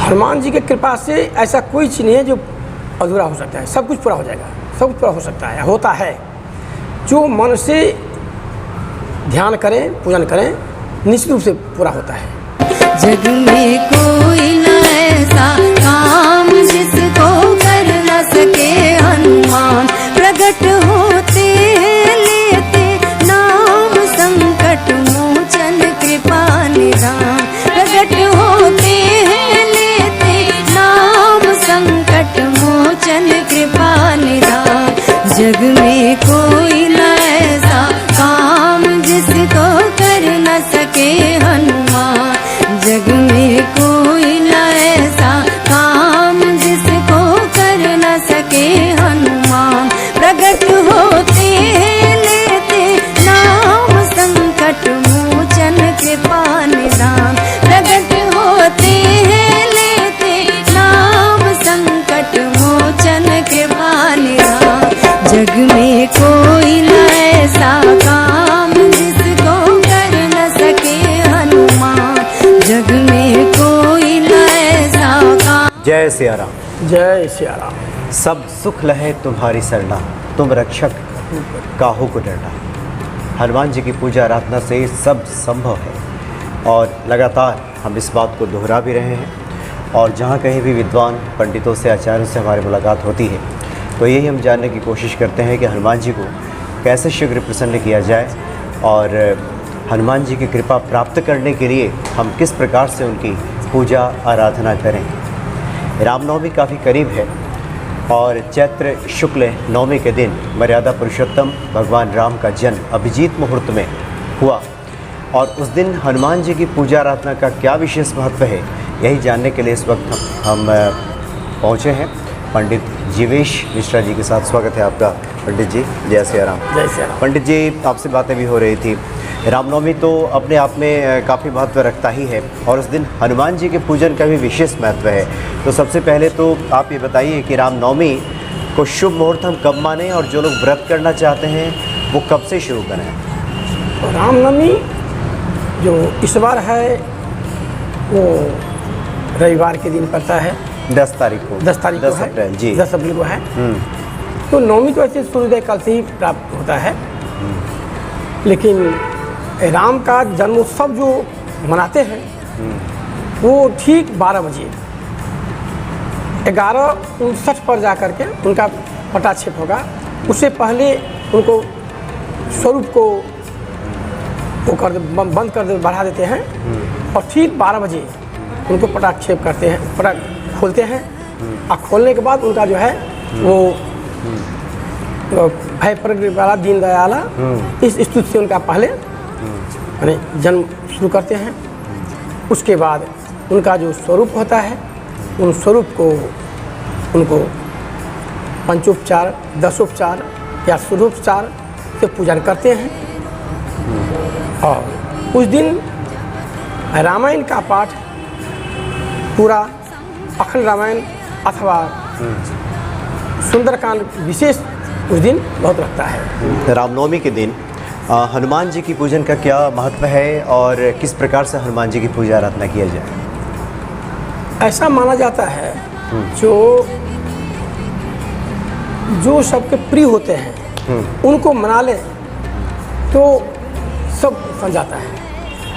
हनुमान जी की कृपा से ऐसा कोई चीज़ नहीं है जो अधूरा हो सकता है, सब कुछ पूरा हो जाएगा, सब कुछ पूरा हो सकता है, होता है। जो मन से ध्यान करें, पूजन करें, निश्चित रूप से पूरा होता है। जग में कोई न ऐसा काम जिसको कर न सके हनुमान। प्रकट होते लेते नाम, संकट मोचन कृपा निधान। प्रकट होते लेते नाम, संकट मोचन कृपा निधान। जग में कोई न ऐसा काम जिसको कर न सके हनुमान। जग में कोई न ऐसा काम जिसको कर न सके हनुमान। प्रकट होते लेते नाम, संकट मोचन कृपा निधान। प्रकट होते लेते नाम, संकट मोचन कृपा निधान। जग में कोई न ऐसा काम जिसको कर न सके हनुमान। जग में कोई न ऐसा काम। जय सिया राम। जय सिया राम। सब सुख लहे तुम्हारी सरना, तुम रक्षक काहू को डरना। हनुमान जी की पूजा आराधना से सब संभव है और लगातार हम इस बात को दोहरा भी रहे हैं। और जहाँ कहीं भी विद्वान पंडितों से, आचार्यों से हमारी मुलाकात होती है तो यही हम जानने की कोशिश करते हैं कि हनुमान जी को कैसे शीघ्र प्रसन्न किया जाए और हनुमान जी की कृपा प्राप्त करने के लिए हम किस प्रकार से उनकी पूजा आराधना करें। रामनवमी काफ़ी करीब है और चैत्र शुक्ल नवमी के दिन मर्यादा पुरुषोत्तम भगवान राम का जन्म अभिजीत मुहूर्त में हुआ। और उस दिन हनुमान जी की पूजा आराधना का क्या विशेष महत्व है, यही जानने के लिए इस वक्त हम पहुँचे हैं पंडित जीवेश मिश्रा जी के साथ। स्वागत है आपका पंडित जी। जय सिया राम। जय सिया राम। पंडित जी, आपसे बातें भी हो रही थी। रामनवमी तो अपने आप में काफ़ी महत्व रखता ही है और उस दिन हनुमान जी के पूजन का भी विशेष महत्व है। तो सबसे पहले तो आप ये बताइए कि रामनवमी को शुभ मुहूर्त हम कब माने और जो लोग व्रत करना चाहते हैं वो कब से शुरू करें? तो रामनवमी जो इस बार है वो रविवार के दिन पड़ता है, 10 तारीख को। 10 तारीख को 10 है। अप्रैल जी। 10 अप्रैल को है। तो नवमी तो ऐसे सूर्योदय काल से ही प्राप्त होता है, लेकिन राम का जन्मोत्सव जो मनाते हैं वो ठीक 12 बजे 11:59 पर जा कर के उनका पटाक्षेप होगा। उससे पहले उनको स्वरूप को वो बंद कर दे, बढ़ा देते हैं और ठीक 12 बजे उनको पटाक्षेप करते हैं, पटाख खोलते हैं। और खोलने के बाद उनका जो है वो भय प्रगति वाला दीन दयाला इस स्तुति से उनका पहले यानी जन्म शुरू करते हैं। उसके बाद उनका जो स्वरूप होता है उन स्वरूप को उनको पंचोपचार, दशोपचार या शुद्धोपचार से पूजन करते हैं। और उस दिन रामायण का पाठ पूरा अखंड रामायण अथवा सुंदरकांड विशेष उस दिन बहुत लगता है। रामनवमी के दिन हनुमान जी की पूजन का क्या महत्व है और किस प्रकार से हनुमान जी की पूजा आराधना किया जाए? ऐसा माना जाता है जो सबके प्रिय होते हैं उनको मना ले तो सब बन जाता है।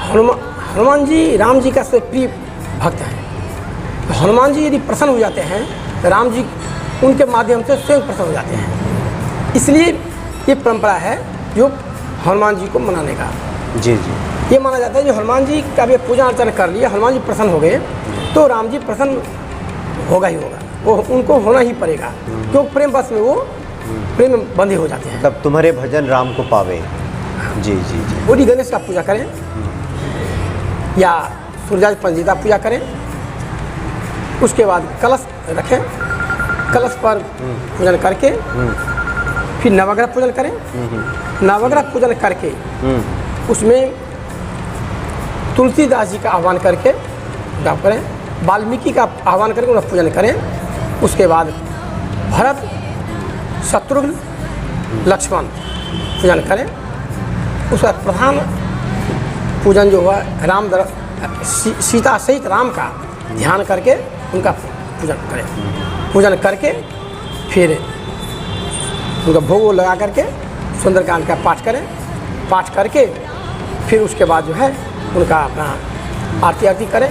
हनुमान जी राम जी का सबसे प्रिय भक्त हैं। तो हनुमान जी यदि प्रसन्न हो जाते हैं तो राम जी उनके माध्यम से स्वयं प्रसन्न हो जाते हैं। इसलिए ये परंपरा है जो हनुमान जी को मनाने का। जी जी। ये माना जाता है जो हनुमान जी का भी पूजा अर्चना कर लिया, हनुमान जी प्रसन्न हो गए तो राम जी प्रसन्न होगा ही होगा, वो उनको होना ही पड़ेगा, क्योंकि प्रेम बस में वो प्रेम में बंधे हो जाते हैं। तब तुम्हारे भजन राम को पावे। जी जी जी। बोली गणेश का पूजा करें या सूर्याज पंजीता पूजा करें। उसके बाद कलश रखें, कलश पर पूजन करके फिर नवग्रह पूजन करें। नवग्रह पूजन करके उसमें तुलसीदास जी का आह्वान करके जाप करें, वाल्मीकि का आह्वान करके उनका पूजन करें। उसके बाद भरत, शत्रुघ्न, लक्ष्मण पूजन करें। उसका प्रधान पूजन जो हुआ सीता सहित राम का ध्यान करके उनका पूजन करें। पूजन करके फिर उनका भोग लगा करके सुंदरकांड का पाठ करें। पाठ करके फिर उसके बाद जो है उनका अपना आरती करें।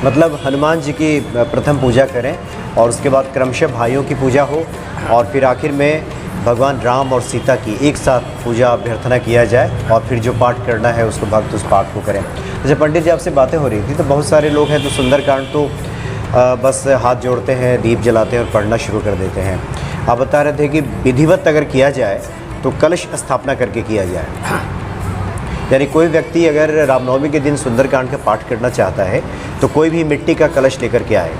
मतलब हनुमान जी की प्रथम पूजा करें और उसके बाद क्रमशः भाइयों की पूजा हो और फिर आखिर में भगवान राम और सीता की एक साथ पूजा अभ्यर्थना किया जाए और फिर जो पाठ करना है उसको भक्त उस पाठ को करें। जैसे पंडित जी आपसे बातें हो रही थी तो बहुत सारे लोग हैं तो सुंदरकांड तो बस हाथ जोड़ते हैं, दीप जलाते हैं और पढ़ना शुरू कर देते हैं। आप बता रहे थे कि विधिवत अगर किया जाए तो कलश स्थापना करके किया जाए। हाँ। यानी कोई व्यक्ति अगर रामनवमी के दिन सुंदरकांड का पाठ करना चाहता है तो कोई भी मिट्टी का कलश लेकर के आए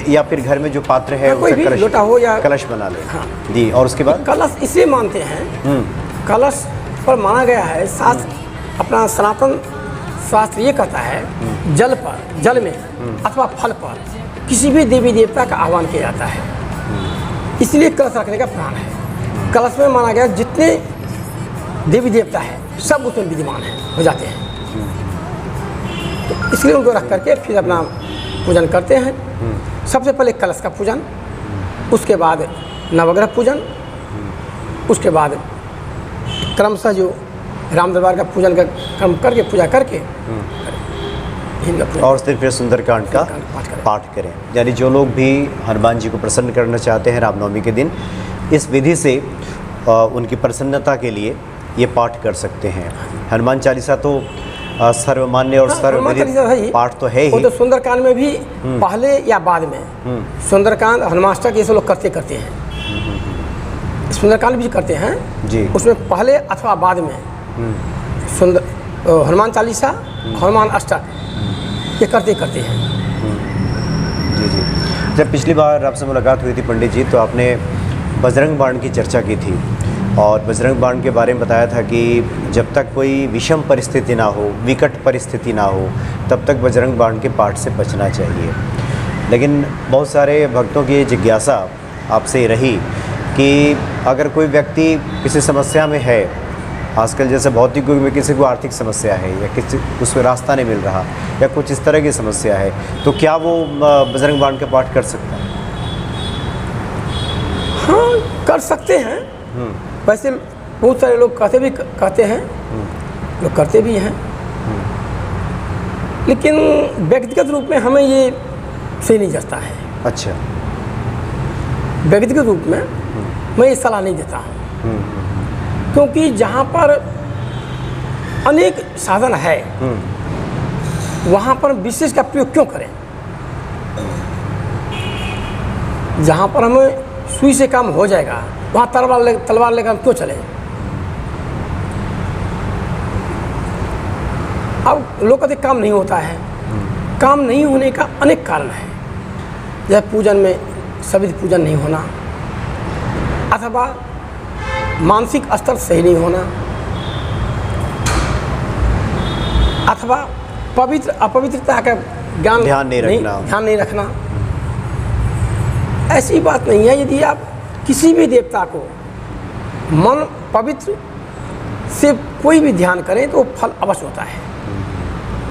या फिर घर में जो पात्र है कोई भी कलश लोटा हो या कलश बना ले। हाँ। जी। और उसके बाद कलश इसलिए मानते हैं, कलश पर माना गया है शास्त्र, अपना सनातन शास्त्र ये कहता है जल पर, जल में अथवा फल पर किसी भी देवी देवता का आह्वान किया जाता है, इसलिए कलश रखने का प्राण है। कलश में माना गया जितने देवी देवता है सब उसमें विद्यमान है, हो जाते हैं, तो इसलिए उनको रख करके फिर अपना पूजन करते हैं। सबसे पहले कलश का पूजन, उसके बाद नवग्रह पूजन, उसके बाद क्रमशः जो राम दरबार का पूजन का क्रम करके पूजा करके और फिर सुंदरकांड का पाठ करें। यानी जो लोग भी हनुमान जी को प्रसन्न करना चाहते हैं रामनवमी के दिन, इस विधि से उनकी प्रसन्नता के लिए ये पाठ कर सकते हैं। हनुमान चालीसा तो सर्वमान्य और सर्वविदित पाठ तो है ही। वो तो सुंदरकांड में भी पहले या बाद में, सुंदरकांड हनुमाष्टक ये सब लोग करते हैं, सुंदरकांड भी करते हैं जी। उसमें पहले अथवा बाद में हनुमान चालीसा, हनुमान अष्टक ये करते हैं। जी जी। जब पिछली बार आपसे मुलाकात हुई थी पंडित जी तो आपने बजरंग बाण की चर्चा की थी और बजरंग बाण के बारे में बताया था कि जब तक कोई विषम परिस्थिति ना हो, विकट परिस्थिति ना हो, तब तक बजरंग बाण के पाठ से बचना चाहिए। लेकिन बहुत सारे भक्तों की जिज्ञासा आपसे रही कि अगर कोई व्यक्ति किसी समस्या में है, आजकल जैसे भौतिक युग में किसी को आर्थिक समस्या है या किसी उसको रास्ता नहीं मिल रहा या कुछ इस तरह की समस्या है, तो क्या वो बजरंग बाण का पाठ कर सकता है? हाँ, कर सकते हैं। वैसे बहुत सारे लोग कहते हैं, लोग करते भी हैं, लेकिन व्यक्तिगत रूप में हमें ये सही नहीं जचता है। अच्छा। व्यक्तिगत रूप में मैं ये सलाह नहीं देता हूँ, क्योंकि जहाँ पर अनेक साधन है वहाँ पर विशेष का प्रयोग क्यों करें? जहाँ पर हमें सुई से काम हो जाएगा वहाँ तलवार लेकर हम क्यों चले? अब लोग कहते काम नहीं होता है। काम नहीं होने का अनेक कारण है, जैसे पूजन में सभी पूजन नहीं होना, अथवा मानसिक स्तर सही नहीं होना, अथवा पवित्र अपवित्रता का ज्ञान ध्यान नहीं रखना। ऐसी बात नहीं है। यदि आप किसी भी देवता को मन पवित्र से कोई भी ध्यान करें तो फल अवश्य होता है,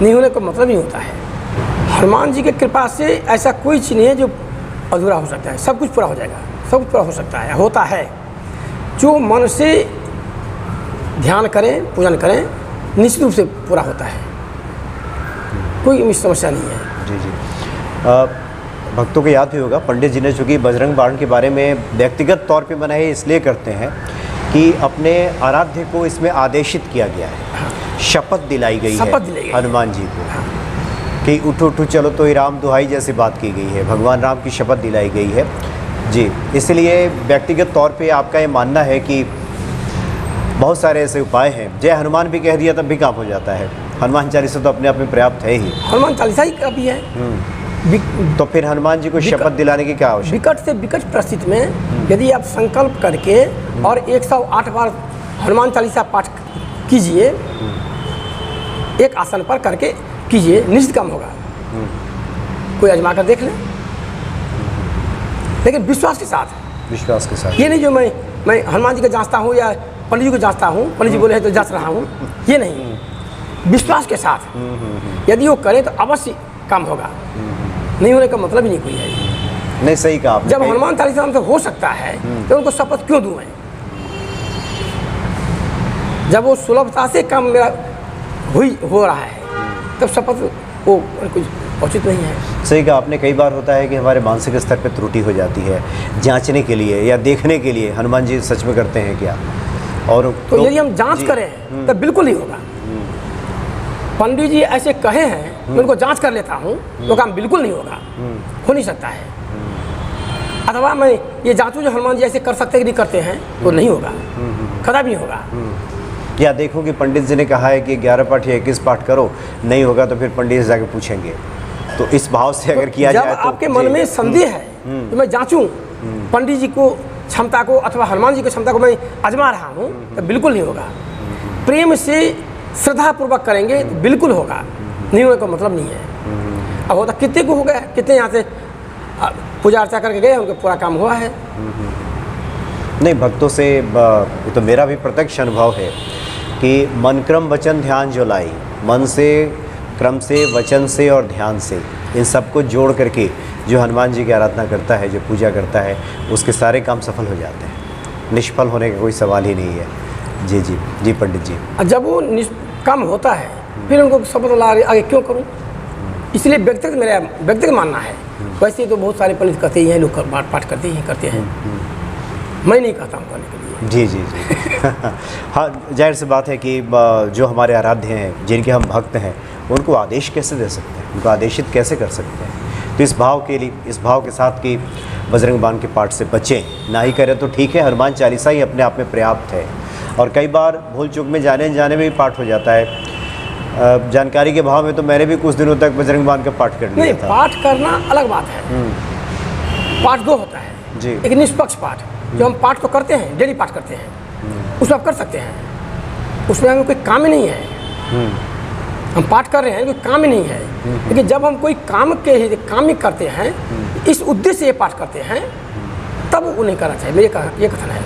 नहीं होने का मतलब नहीं होता है। हनुमान जी की कृपा से ऐसा कोई चीज़ नहीं है जो अधूरा हो सकता है, सब कुछ पूरा हो जाएगा, सब कुछ पूरा हो सकता है, होता है। जो मन से ध्यान करें, पूजन करें, निश्चित रूप से पूरा होता है, कोई समस्या नहीं है। जी जी। भक्तों को याद भी होगा पंडित जी ने चूँकि बजरंग बाण के बारे में व्यक्तिगत तौर पे बनाए इसलिए करते हैं कि अपने आराध्य को इसमें आदेशित किया गया है, शपथ दिलाई गई है हनुमान जी को कि उठो उठो चलो तो ही राम दुहाई जैसी बात की गई है, भगवान राम की शपथ दिलाई गई है जी। इसलिए व्यक्तिगत तौर पे आपका ये मानना है कि बहुत सारे ऐसे उपाय हैं, जय हनुमान भी कह दिया तब भी काम हो जाता है, हनुमान चालीसा तो अपने आप में पर्याप्त है ही, हनुमान चालीसा ही काफ़ी है। तो फिर हनुमान जी को शपथ दिलाने की क्या आवश्यकता? विकट से विकट परिस्थिति में यदि आप संकल्प करके और 108 बार हनुमान चालीसा पाठ कीजिए, एक आसन पर करके कीजिए, निश्चित काम होगा। कोई आजमा कर देख ले, लेकिन विश्वास के साथ। ये नहीं जो मैं हनुमान जी को जांचता हूँ या पंडित जी को जांचता हूँ, पंडित जी बोले हैं तो जांच रहा हूँ, ये नहीं। विश्वास के साथ यदि वो करें तो अवश्य काम होगा। नहीं होने का मतलब ही नहीं कोई है। नहीं, सही कहा आपने। जब हनुमान चालीसा नाम से हो सकता है तो उनको शपथ क्यों दूं मैं? जब वो सुलभता से काम मेरा हो रहा है तब शपथ वो कुछ उचित नहीं है। सही कहा आपने। कई बार होता है कि हमारे मानसिक स्तर पे त्रुटि हो जाती है, जांचने के लिए या देखने के लिए हनुमान जी सच में करते हैं क्या, और तो यदि हम जांच करें तब बिल्कुल नहीं होगा। पंडित जी ऐसे कहे हैं, मैं उनको जांच कर लेता हूँ तो काम बिल्कुल नहीं होगा, हो नहीं सकता है। अथवा मैं ये जांचूं जो हनुमान जी ऐसे कर सकते हैं कि नहीं करते हैं तो नहीं होगा, कदापि नहीं होगा। या देखो कि पंडित जी ने कहा है कि 11 पाठ या 21 पाठ करो, नहीं होगा तो फिर पंडित जी जाके पूछेंगे। तो इस भाव से अगर किया जब जाए तो आपके मन में संदेह है तो मैं जांचूं पंडित जी को क्षमता को अथवा हनुमान जी की क्षमता को मैं आजमा रहा हूँ तो बिल्कुल नहीं होगा। प्रेम से श्रद्धापूर्वक करेंगे तो बिल्कुल होगा, नहीं होने का मतलब नहीं है। अब होता कितने को हो गया, कितने यहाँ से पूजा अर्चा करके गए, उनका पूरा काम हुआ है। नहीं, भक्तों से ये तो मेरा भी प्रत्यक्ष अनुभव है कि मन क्रम वचन ध्यान जो लाई, मन से क्रम से वचन से और ध्यान से इन सबको जोड़ करके जो हनुमान जी की आराधना करता है, जो पूजा करता है, उसके सारे काम सफल हो जाते हैं। निष्फल होने का कोई सवाल ही नहीं है। जी जी जी पंडित जी। जब वो काम होता है फिर उनको शपथ ला आगे क्यों करूं? इसलिए व्यक्तिगत मेरा व्यक्तिगत मानना है। वैसे तो बहुत सारे पंडित करते ही हैं, लोग पाठ करते ही करते हैं, मैं नहीं कहता हूँ करने के लिए। जी जी जी हाँ, जाहिर सी बात है कि जो हमारे आराध्य हैं, जिनके हम भक्त हैं, उनको आदेश कैसे दे सकते हैं, उनको आदेशित कैसे कर सकते हैं? तो इस भाव के लिए, इस भाव के साथ कि बजरंग बाण के पाठ से बचें, ना ही करें तो ठीक है, हनुमान चालीसा ही अपने आप में पर्याप्त है। और कई बार भूल चूक में जाने में भी पाठ हो जाता है। जानकारी के भाव में तो मैंने भी कुछ दिनों तक बजरंग बाण का पाठ कर लिया था। पाठ करना अलग बात है। पाठ दो होता है जी। एक निष्पक्ष पाठ, जो हम पाठ तो करते हैं, डेली पाठ करते हैं, उसमें आप कर सकते हैं, उसमें हमें कोई काम ही नहीं है। हम पाठ कर रहे हैं, कोई काम ही नहीं है। लेकिन जब हम कोई काम ही करते हैं, इस उद्देश्य से ये पाठ करते हैं, तब वो नहीं करना चाहिए, मेरे ये कथन है।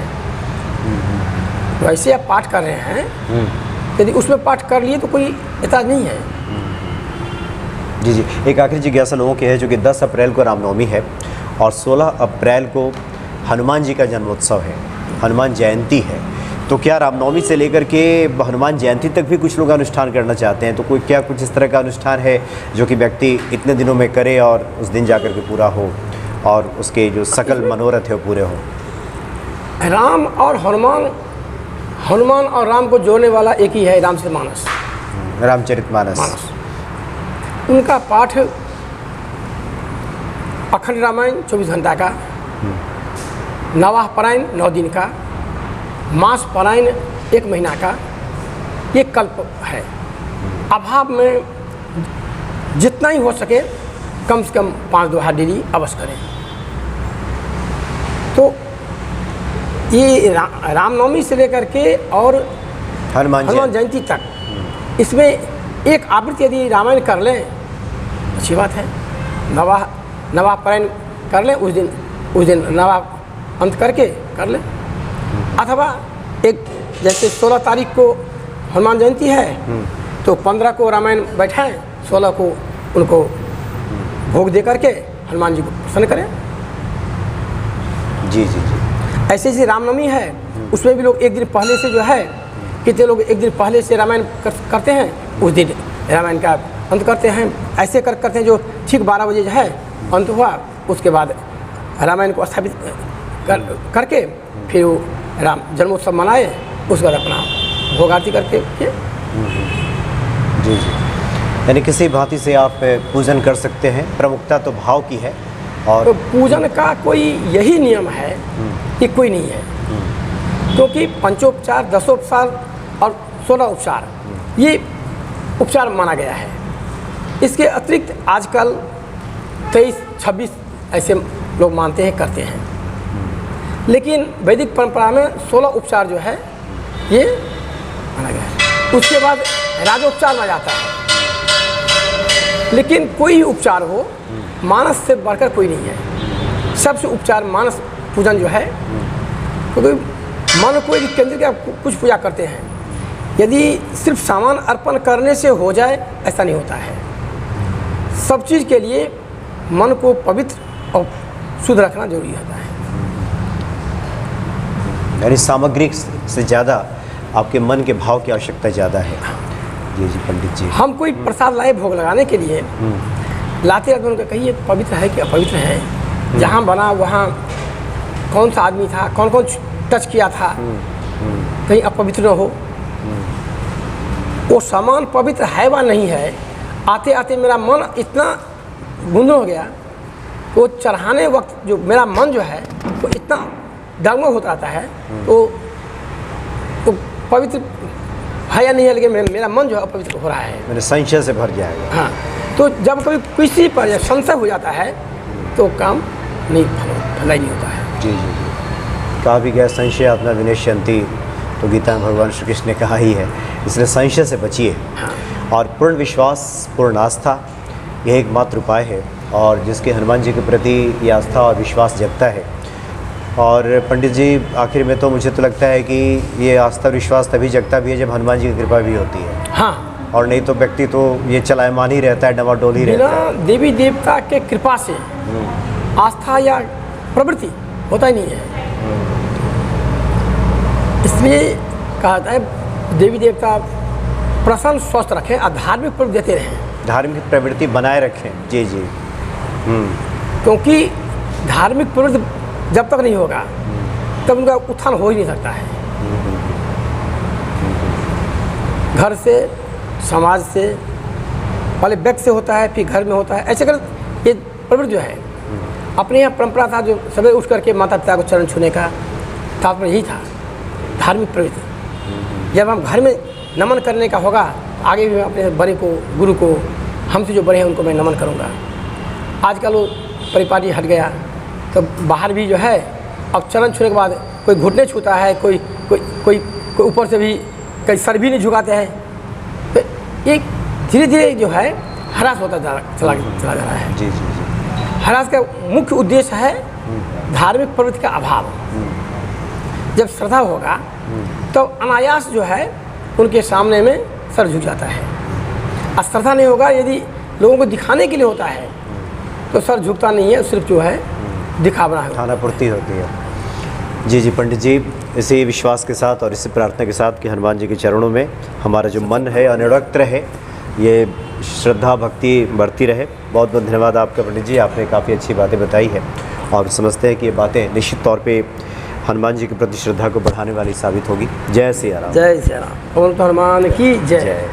वैसे आप पाठ कर रहे हैं, यदि उसमें पाठ कर लिए तो कोई एतराज नहीं है। जी जी। एक आखिरी जिज्ञासा लोगों की है, जो कि 10 अप्रैल को रामनवमी है और 16 अप्रैल को हनुमान जी का जन्मोत्सव है, हनुमान जयंती है। तो क्या रामनवमी से लेकर के हनुमान जयंती तक भी कुछ लोग अनुष्ठान करना चाहते हैं? तो कोई क्या कुछ इस तरह का अनुष्ठान है जो कि व्यक्ति इतने दिनों में करे और उस दिन जाकर के पूरा हो और उसके जो सकल मनोरथ है वो पूरे हो? राम और हनुमान और राम को जोड़ने वाला एक ही है, रामचरितमानस। रामचरितमानस। उनका पाठ अखंड रामायण 24 घंटा का, नवाह पारायण 9 दिन का, मास पारायण 1 महीना का, ये कल्प है। अभाव में जितना ही हो सके कम से कम 5 दोहा डेली अवश्य करें। तो ये रामनवमी से लेकर के और हनुमान जयंती तक, इसमें एक आवृत्ति यदि रामायण कर लें अच्छी बात है। नवाह पारायण कर लें, उस दिन नवाह अंत करके कर लें। अथवा एक जैसे 16 तारीख को हनुमान जयंती है तो 15 को रामायण बैठाएं, 16 को उनको भोग दे करके हनुमान जी को प्रसन्न करें। जी जी जी। ऐसे जैसे रामनवमी है, उसमें भी लोग एक दिन पहले से जो है, कितने लोग एक दिन पहले से रामायण करते हैं, उस दिन रामायण का अंत करते हैं। ऐसे करते हैं जो ठीक 12 बजे जो है अंत हुआ, उसके बाद रामायण को स्थापित करके फिर वो राम जन्मोत्सव मनाए, उसके बाद अपना भोग आरती करके फिर। जी जी। यानी किसी भांति से आप पूजन कर सकते हैं, प्रमुखता तो भाव की है। और तो पूजन का कोई यही नियम है कि कोई नहीं है, क्योंकि पंचोपचार, 10 और 16 उपचार ये उपचार माना गया है। इसके अतिरिक्त आजकल 23-26 ऐसे लोग मानते हैं, करते हैं। लेकिन वैदिक परंपरा में 16 उपचार जो है ये माना गया है। उसके बाद राजोपचार माना जाता है। लेकिन कोई ही उपचार हो, मानस से बढ़कर कोई नहीं है। सबसे उपचार मानस पूजन जो है, क्योंकि मन को यदि केंद्र के आप कुछ पूजा करते हैं, यदि सिर्फ सामान अर्पण करने से हो जाए, ऐसा नहीं होता है। सब चीज़ के लिए मन को पवित्र और शुद्ध रखना जरूरी होता है। यानी सामग्री से ज़्यादा आपके मन के भाव की आवश्यकता ज़्यादा है। जी जी पंडित जी। हम कोई प्रसाद लाए भोग लगाने के लिए, लाते रहते उनको कहिए पवित्र है कि अपवित्र है, जहाँ बना वहाँ कौन सा आदमी था, कौन कौन टच किया था, कहीं अपवित्र न हो। वो सामान पवित्र है वा नहीं है, आते आते मेरा मन इतना गुंदन हो गया, वो चढ़ाने वक्त जो मेरा मन जो है वो इतना डगमग होता रहता है, तो पवित्र है या नहीं है, लेकिन मेरा मन जो है अपवित्र हो रहा है, मेरे संशय से भर जाएगा। हाँ, तो जब कभी किसी पर या संशय हो जाता है तो काम नहीं भलाई नहीं होता है। जी जी जी। कहा भी गया संशय आत्मा विनश्यन्ति, तो गीता में भगवान श्री कृष्ण ने कहा ही है, इसलिए संशय से बचिए। हाँ। और पूर्ण विश्वास, पूर्ण आस्था, यह एकमात्र उपाय है, और जिसके हनुमान जी के प्रति ये आस्था और विश्वास जगता है। और पंडित जी आखिर में तो मुझे तो लगता है कि ये आस्था और विश्वास तभी जगता भी है जब हनुमान जी की कृपा भी होती है। हाँ, और नहीं तो व्यक्ति तो ये चलायमान ही रहता है, डमाडोल ही रहता है। बिना देवी देवता के कृपा से आस्था या प्रवृत्ति होता ही नहीं है। इसलिए कहा जाता है देवी देवता प्रसन्न स्वस्थ रखें और धार्मिक प्रवृत्ति देते रहें। धार्मिक प्रवृत्ति बनाए रखें। जी जी। क्योंकि धार्मिक प्रवृत्ति जब तक नहीं होगा तब उनका उत्थान हो ही नहीं सकता है। घर से, समाज से, पहले व्यक्ति से होता है, फिर घर में होता है। ऐसे कर ये प्रवृत्ति जो है, अपने यहाँ परंपरा था जो सवेरे उठ करके माता पिता को चरण छूने का तात्पर्य यही था, धार्मिक प्रवृत्ति। जब हम घर में नमन करने का होगा, आगे भी मैं अपने बड़े को, गुरु को, हमसे जो बड़े हैं उनको मैं नमन करूँगा। आजकल वो परिपाटी हट गया, तो बाहर भी जो है अब चरण छूने के बाद कोई घुटने छूता है, कोई ऊपर से भी कई सर भी नहीं झुकाते हैं। तो ये धीरे धीरे जो है ह्रास होता चला जा रहा है। जी जी जी। ह्रास का मुख्य उद्देश्य है धार्मिक प्रवृत्ति का अभाव। जब श्रद्धा होगा तो अनायास जो है उनके सामने में सर झुक जाता है। अश्रद्धा नहीं होगा, यदि लोगों को दिखाने के लिए होता है तो सर झुकता नहीं है, सिर्फ जो है दिखावना है, खानापूर्ति होती है। जी जी पंडित जी, इसी विश्वास के साथ और इसी प्रार्थना के साथ कि हनुमान जी के चरणों में हमारा जो मन है अनिरक्त रहे, ये श्रद्धा भक्ति बढ़ती रहे। बहुत बहुत धन्यवाद आपका पंडित जी, आपने काफ़ी अच्छी बातें बताई है और समझते हैं कि ये बातें निश्चित तौर पे हनुमान जी के प्रति श्रद्धा को बढ़ाने वाली साबित होगी। जय सिया राम। जय सिया राम। बोल तो हनुमान की जय।